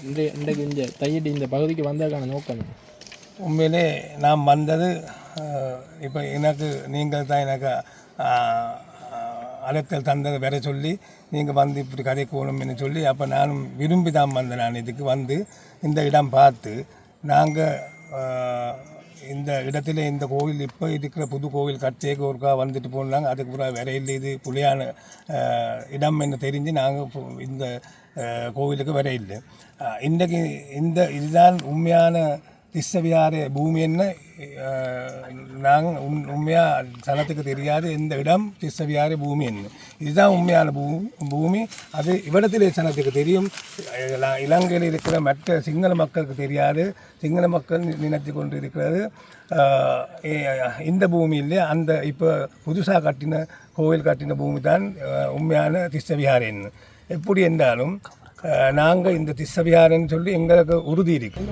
இன்றைக்கு இந்த தையிட்டு இந்த பகுதிக்கு வந்ததுக்கான நோக்கம்? உண்மையிலே நாம் வந்தது இப்போ எனக்கு நீங்கள் தான் எனக்கு அழைத்தல் தந்ததை வர சொல்லி நீங்கள் வந்து இப்படி கதைக்கணும்னு சொல்லி அப்போ நானும் விரும்பி தான் வந்தேன். நான் இதுக்கு வந்து இந்த இடம் பார்த்து நாங்கள் இந்த இடத்துல இந்த கோவில் இப்போ இருக்கிற புது கோவில் கட்சிக்கு ஒருக்கா வந்துட்டு போனாங்க. அதுக்கு பிறகு வேற இல்லை, இது புலியான இடம் என்று தெரிஞ்சு நாங்கள் இந்த கோவிலுக்கு வர இல்லை. இன்றைக்கு இதுதான் உண்மையான திஸ்ஸவியார பூமி என்ன நாங்கள் உண்மையாக சனத்துக்கு தெரியாது இந்த இடம் திஸ்ஸவியார பூமி என்ன, இதுதான் உண்மையான பூமி. அது இவ்விடத்திலே சனத்துக்கு தெரியும். இலங்கையில் இருக்கிற மற்ற சிங்கள மக்களுக்கு தெரியாது. சிங்கள மக்கள் நினைத்து கொண்டு இருக்கிறது இந்த பூமியிலே அந்த இப்போ புதுசாக கட்டின கோவில் கட்டின பூமி தான் உண்மையான திஸ்ஸவியாரன்னு. எப்படி என்றாலும் நாங்கள் இந்த திஸ்ஸவியாரன்னு சொல்லி எங்களுக்கு உறுதி இருக்கு.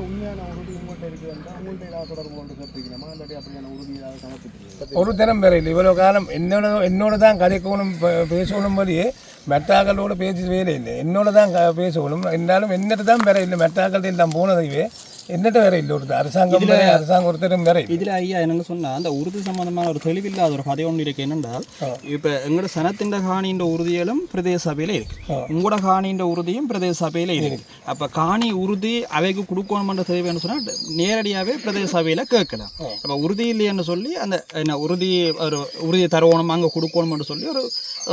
ஒரு தினம் வேற இல்லை. இவ்வளோ காலம் என்னோட தான் கதைக்கணும் பேசணும் போதே மெட்டாக்களோட பேசி வேலை இல்லை. என்னோட தான் பேசணும் என்றாலும் என்னட்டு தான் வேற இல்லை. மெட்டாக்கள் எல்லாம் போனதையே என்னட்ட வேற இல்லை. ஒரு அரசாங்கம் ஒருத்தரும் வேற இதில் ஐயா என்னென்னு சொன்னால் அந்த உறுதி சம்பந்தமான ஒரு தெளிவில்லாத ஒரு கதை ஒன்று இருக்கு. என்னென்றால் இப்போ எங்களோட சனத்தின் காணின்ற உறுதியிலும் பிரதேச சபையில் இருக்கு, உங்களோட காணின்ற உறுதியும் பிரதேச சபையில் இருக்கு. அப்போ காணி உறுதி அவைக்கு கொடுக்கணும்ன்ற தேவைன்னு சொன்னால் நேரடியாகவே பிரதேச சபையில் கேட்கலாம். அப்போ உறுதி இல்லைன்னு சொல்லி அந்த என்ன உறுதியை தரணும் அங்கே கொடுக்கணும்னு சொல்லி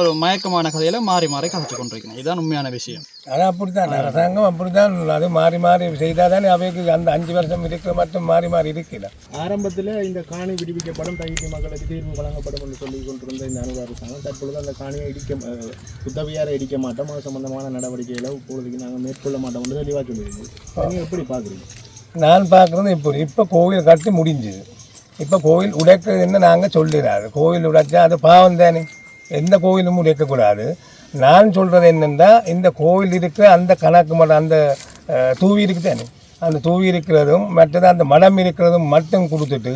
ஒரு மயக்கமான கதையில் மாறி மாறி கதைச்சு கொண்டிருக்கணும். இதுதான் உண்மையான விஷயம். அது அப்படித்தான் அரசாங்கம் அப்படித்தான் அது மாறி மாறி செய்தால் தானே அவைக்கு அந்த 5 வருஷம் இருக்கிற மட்டும் மாறி மாறி இருக்கல. ஆரம்பத்தில் இந்த காணி விடுவிக்கப்படும், தையிட்டி மக்களுக்கு தீர்வு வழங்கப்படும் என்று சொல்லி கொண்டிருந்த இந்த அனுபவ அரசாங்கம் தற்பொழுது அந்த காணியை புத்தவியாரை இடிக்க மாட்டோம், அது சம்பந்தமான நடவடிக்கைகளை இப்பொழுதுக்கு நாங்கள் மேற்கொள்ள மாட்டோம் என்று தெளிவாக சொல்லியிருக்கோம். நீங்கள் எப்படி பார்க்குறீங்க? நான் பார்க்குறது இப்போ கோவில் கட்டி முடிஞ்சுது. இப்போ கோவில் உடைக்கிறது என்ன நாங்கள் சொல்லிடாது. கோவில் உடைச்சா அது பாவம் தானே, எந்த கோவிலும் உடைக்கக்கூடாது. நான் சொல்கிறது என்னென்னா இந்த கோவில் இருக்கிற அந்த கணக்கு மடம் அந்த தூவி இருக்கு தானே, அந்த தூவி இருக்கிறதும் மற்றது அந்த மடம் இருக்கிறதும் மட்டும் கொடுத்துட்டு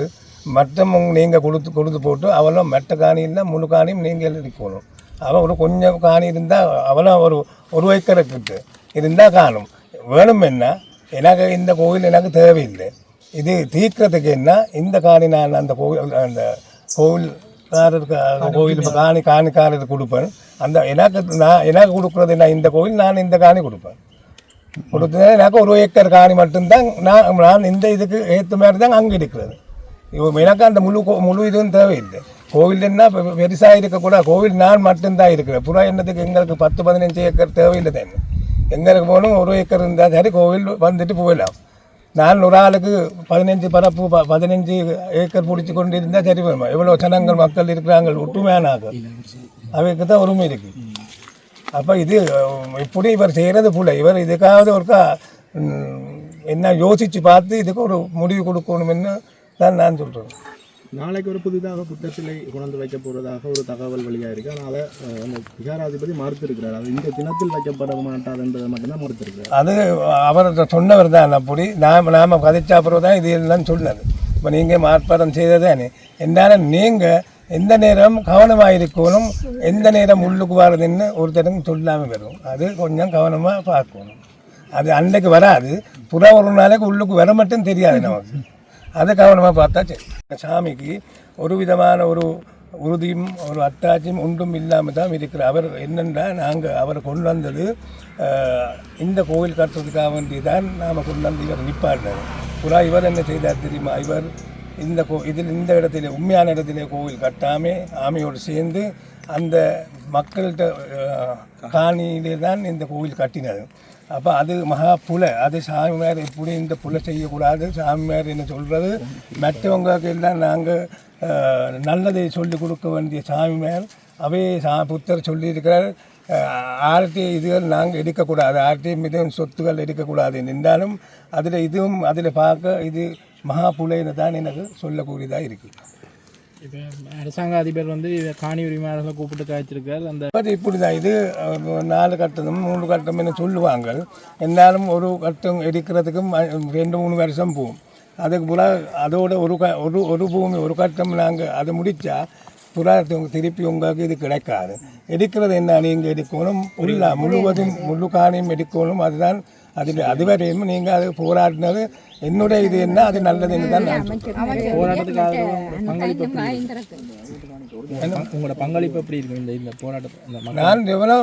மட்டும் நீங்கள் கொடுத்து போட்டு அவளும் மெட்ட காணி இல்லை முழு காணியும் நீங்கள் இருக்கணும். அவன் ஒரு கொஞ்சம் காணி இருந்தால் அவளும் ஒரு ஏக்கருக்கு இருந்தால் காணும். வேணும் என்ன எனக்கு இந்த கோவில் எனக்கு தேவையில்லை. இது தீர்க்கிறதுக்கு என்ன இந்த காணி நான் அந்த கோவில் இப்போ காணிக்காரருக்கு கொடுப்பேன். அந்த எனக்கு கொடுக்குறது என்ன இந்த கோவில் நான் இந்த காணி கொடுப்பேன். கொடுத்தது எனக்கு ஒரு ஏக்கர் காணி மட்டும்தான் நான் இந்த இதுக்கு ஏற்ற மாதிரி தான் அங்கே இருக்கிறது. எனக்கு அந்த முழு இதுவும் தேவையில்லை. கோவில் என்ன பெருசாக இருக்கக்கூடாது. கோவில் நான் மட்டும்தான் இருக்கிறேன். புறா என்னத்துக்கு எங்களுக்கு 10-15 ஏக்கர் தேவையில்லை தானே. எங்களுக்கு போகணும் ஒரு ஏக்கர் இருந்தால் சரி கோவில் வந்துட்டு போயிடலாம். நான் ஒரு ஆளுக்கு 15 ஏக்கர் பிடிச்சி கொண்டு இருந்தால் சரி வருமா? எவ்வளோ ஜனங்கள் மக்கள் இருக்கிறாங்க ஒற்றுமையானாக அவைக்கு தான் உரிமை இருக்கு. அப்போ இது இப்படி இவர் செய்கிறது போல இவர் இதுக்காவது ஒருக்கா என்ன யோசித்து பார்த்து இதுக்கு ஒரு முடிவு கொடுக்கணும்னு தான் நான் சொல்கிறேன். நாளைக்கு ஒரு புதிதாக புத்தகத்திலே கொண்டு வைக்க போகிறதாக ஒரு தகவல் வழியாக இருக்குது. அதனால் அந்த விகாராதிபதி மறுத்திருக்கிறார். அது இந்த தினத்தில் வைக்கப்பட மாட்டாதுன்றதை மட்டும்தான் மறுத்திருக்கிறார். அது அவர் சொன்னவர் தான். அப்படி நாம் கதைச்சா அப்புறம் தான் இது எல்லாம் சொன்னது. இப்போ நீங்கள் மாற்பாடம் செய்ததானே என்னால் நீங்கள் எந்த நேரம் கவனமாக இருக்கணும், எந்த நேரம் உள்ளுக்கு வர்றதுன்னு ஒருத்தருக்கு சொல்லாமல் வரும். அது கொஞ்சம் கவனமாக பார்க்கணும். அது அன்றைக்கு வராது, புறா ஒரு நாளைக்கு உள்ளுக்கு வர மட்டும் தெரியாது நமக்கு. அதை கவனமாக பார்த்தா சரி. சாமிக்கு ஒரு விதமான ஒரு உறுதியும் ஒரு அத்தாட்சியும் ஒன்றும் இல்லாமல் தான் இருக்கிறார். அவர் என்னென்னா அவரை கொண்டு வந்தது இந்த கோவில் கட்டுறதுக்காக வேண்டி தான் நாம் கொண்டு வந்து இவர் நிப்பாடினார். புறா இவர் என்ன செய்தார் தெரியுமா? இவர் இந்த இடத்துல உண்மையான இடத்துல கோவில் கட்டாமல் ஆமையோடு சேர்ந்து அந்த மக்கள்கிட்ட காணியிலே தான் இந்த கோவில் கட்டினது. அப்போ அது மகா புலை. அது சாமியார் எப்படி இந்த புலை செய்யக்கூடாது. சாமியார் என்ன சொல்கிறது மற்றவங்களுக்கு எல்லாம் நாங்கள் நல்லதை சொல்லிக் கொடுக்க வேண்டிய சாமியார் அவே புத்தர் சொல்லியிருக்கிறார். ஆர்டி இதுகள் நாங்கள் எடுக்கக்கூடாது, ஆர்டிஎம் இதுவும் சொத்துக்கள் எடுக்கக்கூடாது என்றாலும் இதுவும் அதில் பார்க்க இது மகா புலைன்னு தான் எனக்கு சொல்லக்கூடியதாக இருக்குது. இப்போ அரசாங்க அதிபர் காணி உரிமையாளர்களை கூப்பிட்டு காய்ச்சிருக்கார். அந்த இப்படி தான் இது 4 கட்டமும் 3 கட்டம் என்ன சொல்லுவாங்க. என்னாலும் ஒரு கட்டம் எடுக்கிறதுக்கும் 2-3 வருஷம் போகும். அதுக்கு புறா அதோட ஒரு பூமி ஒரு கட்டம் நாங்கள் அதை முடித்தா புறா திருப்பி உங்களுக்கு இது கிடைக்காது. எடுக்கிறது என்ன நீங்கள் எடுக்கணும் முழுவதும் முழு காணியும் எடுக்கணும். அதுதான் அதுவரையும் நீங்கள் அது போராடினது என்னுடைய இது என்ன அது நல்லதுன்னு தான் நான் சொல்றேன். உங்களோட பங்களிப்பு எப்படி இருக்கு இந்த போராட்டத்தை? நான் எவ்வளோ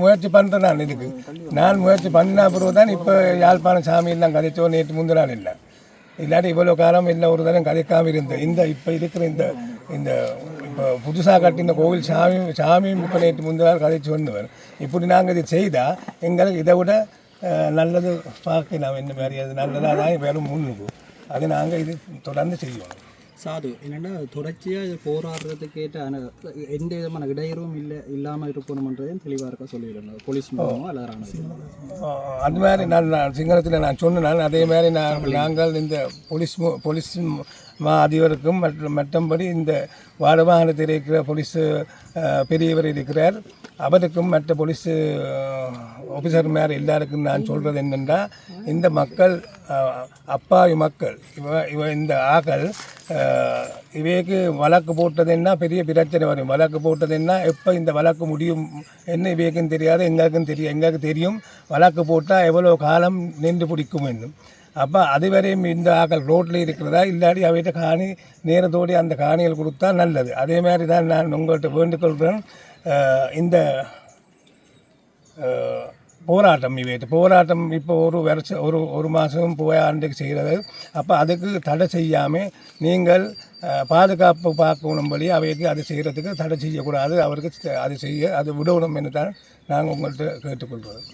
முயற்சி பண்ணுறேன். நான் இதுக்கு நான் முயற்சி பண்ண பிறகு தான் இப்போ யாழ்ப்பாணம் சாமியெல்லாம் கதைச்சோ நேற்று முந்தினால் இல்லை, இல்லாட்டி இவ்வளோ காலம் இல்லை ஒரு தரம் கதைக்காமல் இருந்தேன். இப்போ இருக்கிற இந்த இப்போ புதுசாக கட்டின கோவில் சாமி இப்போ நேற்று முந்தினால் கதைச்சு வந்தவர். இப்படி நாங்கள் இது செய்தால் எங்களுக்கு இதை விட நல்லது பார்க்கலாம். என்ன மாதிரி அது நல்லதாக தான் வெறும் முன்னுக்கு அது நாங்கள் இது தொடர்ந்து செய்வோம். சாது என்னென்னா தொடர்ச்சியாக போராடுறதுக்கு கேட்ட எந்த விதமான இடையூறும் இல்லாமல் இருக்கணும்ன்றதையும் தெளிவாக இருக்க சொல்லியிருந்தோம். போலீஸ் மூலமாக அல்லது அது மாதிரி நான் சிங்களத்தில் நான் சொன்னேன். அதே மாதிரி நாங்கள் இந்த போலீஸ் அதிபருக்கும் மற்றபடி இந்த வாடமாகாணத்தில் இருக்கிற போலீஸ் பெரியவர் இருக்கிறார், அவருக்கும் மற்ற போலீஸ் ஆஃபீஸர் மேலே எல்லாருக்கும் நான் சொல்கிறது என்னென்னா, இந்த மக்கள் அப்பாவி மக்கள் இந்த ஆக்கள் இவைக்கு வழக்கு போட்டதுன்னா பெரிய பிரச்சனை வரும். வழக்கு போட்டதுன்னா எப்போ இந்த வழக்கு முடியும் என்ன இவைக்கும் தெரியாது, எங்களுக்கு தெரியும் வழக்கு போட்டால் எவ்வளோ காலம் நின்று பிடிக்கும் என்னும். அப்போ அதுவரையும் இந்த ஆக்கள் ரோட்டில் இருக்கிறதா இல்லாட்டி அவைகிட்ட காணி நேரத்தோடு அந்த காணிகள் கொடுத்தா நல்லது. அதே மாதிரி தான் நான் உங்கள்கிட்ட வேண்டுகொள்கிறேன். இந்த போராட்டம் போராட்டம் இப்போ ஒரு மாதம் போய் ஆண்டுக்கு செய்கிறது. அப்போ அதுக்கு தடை செய்யாமல் நீங்கள் பாதுகாப்பு பார்க்கணும்படி அவைக்கு அது செய்கிறதுக்கு தடை செய்யக்கூடாது. அவருக்கு அது விடணும் என்று தான் நாங்கள் உங்கள்கிட்ட கேட்டுக்கொள்கிறோம்.